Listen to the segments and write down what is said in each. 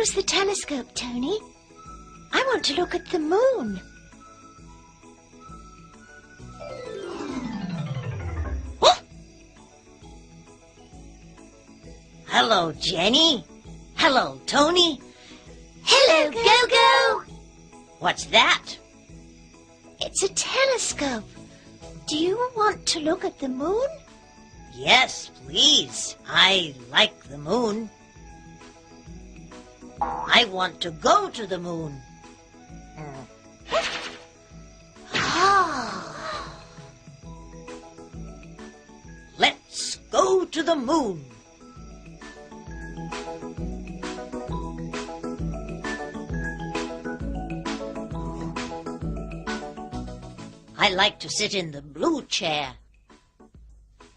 Use the telescope, Tony. I want to look at the moon. Hello, Jenny. Hello, Tony. Hello, Gogo. What's that? It's a telescope. Do you want to look at the moon? Yes, please. I like the moon. I want to go to the moon. Oh. Let's go to the moon. I like to sit in the blue chair.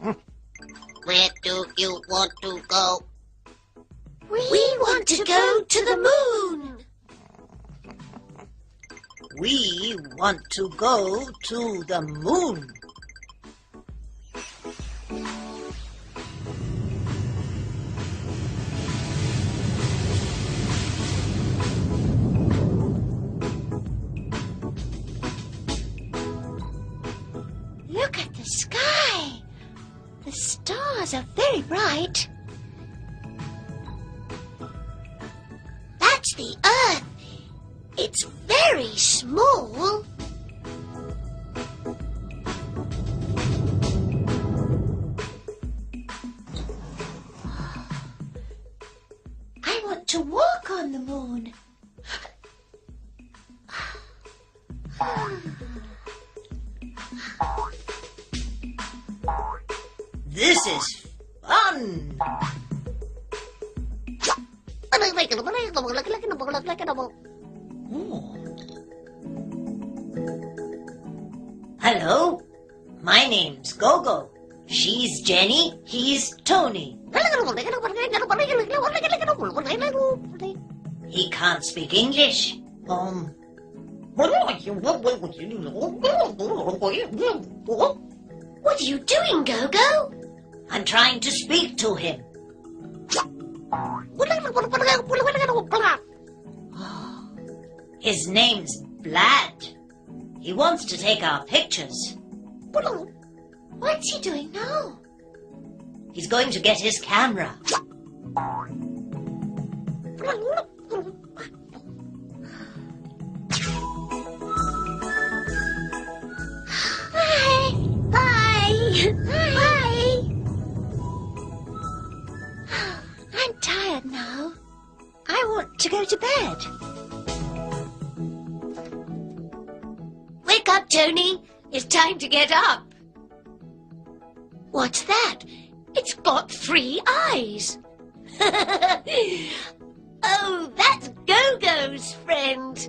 Where do you want to go? We want to go to the moon. We want to go to the moon. Look at the sky. The stars are very bright. That's the Earth. It's very small. I want to walk on the moon. This is fun. Hello, my name's Gogo. She's Jenny, he's Tony. He can't speak English. What are you doing, Gogo? I'm trying to speak to him. His name's Blad. He wants to take our pictures. What's he doing now? He's going to get his camera. Bye. Bye. Bye. I'm tired now. I want to go to bed. Wake up, Tony. It's time to get up. What's that? It's got 3 eyes. Oh, that's Gogo's friend.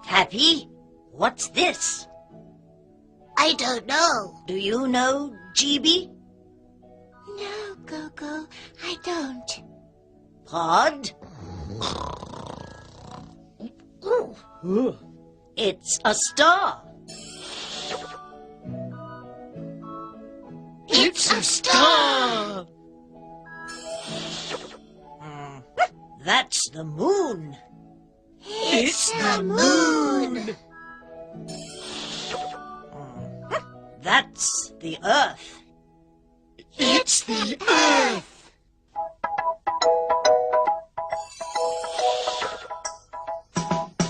Happy? What's this? I don't know. Do you know, GB? No, Gogo, I don't. Pod? It's a star. It's a star. That's the moon. It's the moon. That's the Earth. It's the Earth.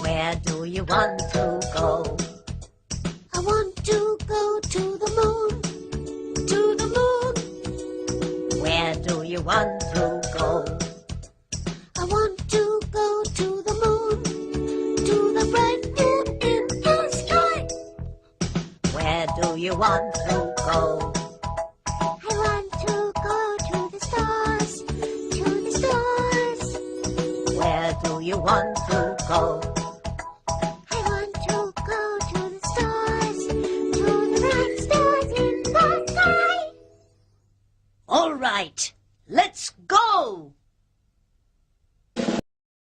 Where do you want to go? I want to go to the moon. To the moon. Where do you want to go? I want to go to the moon. To the bright moon in the sky. Where do you want to go? I want to go to the stars. To the stars. Where do you want to go?